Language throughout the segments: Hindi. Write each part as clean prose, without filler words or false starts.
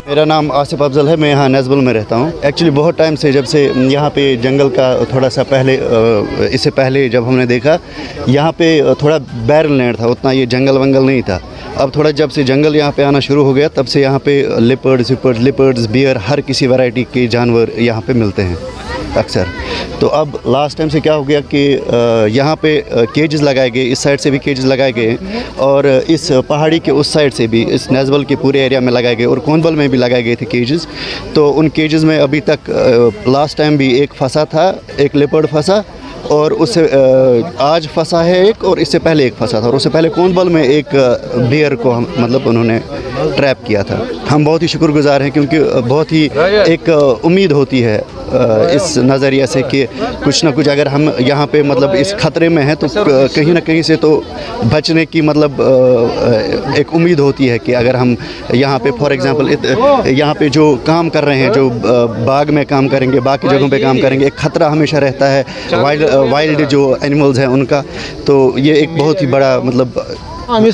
मेरा नाम आसिफ अफजल है, मैं यहाँ नेज़बुल में रहता हूँ। एक्चुअली बहुत टाइम से, जब से यहाँ पे जंगल का थोड़ा सा पहले, इससे पहले जब हमने देखा यहाँ पे थोड़ा बैरन लैंड था, उतना ये जंगल वंगल नहीं था। अब थोड़ा जब से जंगल यहाँ पे आना शुरू हो गया तब से यहाँ पे लिपर्ड्स, बियर, हर किसी वैरायटी के जानवर यहाँ पे मिलते हैं अक्सर। तो अब लास्ट टाइम से क्या हो गया कि यहाँ पे केजेस लगाए गए, इस साइड से भी केजेस लगाए गए और इस पहाड़ी के उस साइड से भी, इस नेज़बुल के पूरे एरिया में लगाए गए और कोंदबल में भी लगाए गए थे केजेस। तो उन केजेस में अभी तक लास्ट टाइम भी एक फंसा था, एक लिपर्ड फंसा, और उससे आज फंसा है एक, और इससे पहले एक फंसा था, और उससे पहले कोंदबल में एक बियर को मतलब उन्होंने ट्रैप किया था। हम बहुत ही शुक्रगुजार हैं क्योंकि बहुत ही एक उम्मीद होती है इस नज़रिए से कि कुछ ना कुछ अगर हम यहाँ पे मतलब इस ख़तरे में हैं तो कहीं ना कहीं से तो बचने की मतलब एक उम्मीद होती है कि अगर हम यहाँ पे फॉर एग्ज़ाम्पल यहाँ पे जो काम कर रहे हैं, जो बाग में काम करेंगे, बाकी जगहों पे काम करेंगे, एक ख़तरा हमेशा रहता है वाइल्ड जो एनिमल्स हैं उनका। तो ये एक बहुत ही बड़ा मतलब हम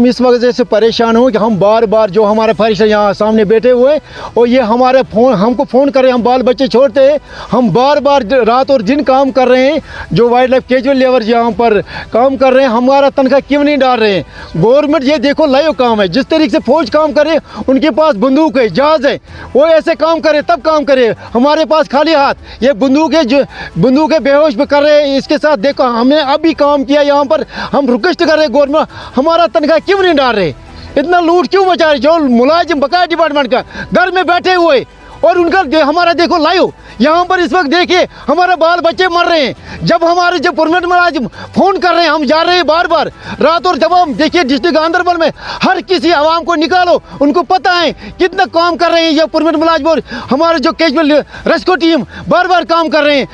इस वजह से परेशान हो कि हम बार बार जो हमारे फरिश्ते यहाँ सामने बैठे हुए और ये हमारे हमको फ़ोन करें, हम बाल बच्चे छोड़ते हैं, हम बार बार रात और दिन काम कर रहे हैं। जो वाइल्ड लाइफ कैजुअल लेबर यहाँ पर काम कर रहे हैं, हमारा तनख्वाह क्यों नहीं डाल रहे हैं? गवर्नमेंट ये देखो लाइव काम है, जिस तरीके से फौज काम करे, उनके पास बंदूक है, जहाज़ है, वो ऐसे काम करे तब काम करे। हमारे पास खाली हाथ ये बंदूकें बेहोश भी कर रहे हैं। इसके साथ देखो हमने अभी काम किया यहाँ पर, हम रिक्वेस्ट कर रहे हैं गवर्नमेंट हमारा तनख्वाह क्यों नहीं डाल रहे? इतना लूट क्यों मचा रहे? जो मुलाजिम बकाया डिपार्टमेंट का घर में बैठे हुए और उनका हमारा देखो लाइव यहाँ पर इस वक्त देखिए हमारे बाल बच्चे मर रहे हैं। जब हमारे जो परमानेंट मुलाजिम फ़ोन कर रहे हैं, हम जा रहे हैं बार बार रात और। जब हम देखिए डिस्ट्रिक्ट गांधरबल में हर किसी आवाम को निकालो, उनको पता है कितना काम कर रहे हैं ये परमानेंट मुलाजिम और हमारे जो कैजुअल रेस्क्यू टीम बार बार काम कर रहे हैं।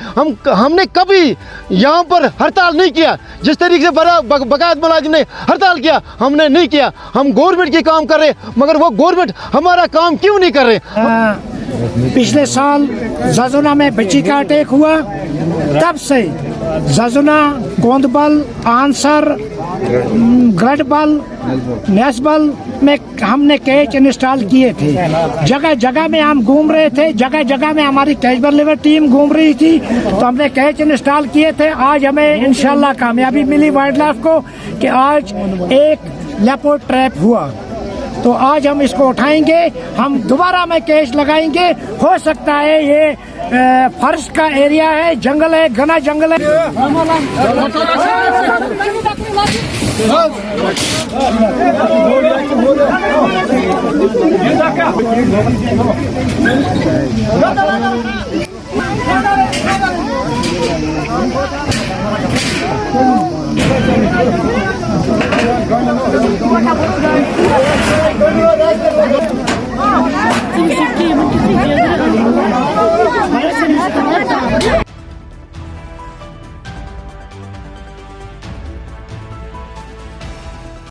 हमने कभी यहाँ पर हड़ताल नहीं किया, जिस तरीके से बकाया मुलाजिम ने हड़ताल किया हमने नहीं किया। हम गवर्नमेंट की काम कर रहे हैं, मगर वो गवर्नमेंट हमारा काम क्यों नहीं कर रहे? पिछले साल जजुना में बच्ची का अटैक हुआ, तब से जजुना, कोंदबल, आंसर, गढ़बल, नेज़बुल में हमने कैच इंस्टॉल किए थे। जगह जगह में हम घूम रहे थे, जगह जगह में हमारी कैजुअल लेबर टीम घूम रही थी, तो हमने कैच इंस्टॉल किए थे। आज हमें इंशाल्लाह कामयाबी मिली वाइल्ड लाइफ को कि आज एक लेपर्ड ट्रैप हुआ। तो आज हम इसको उठाएंगे, हम दोबारा में केस लगाएंगे। हो सकता है ये फर्श का एरिया है, जंगल है, घना जंगल है।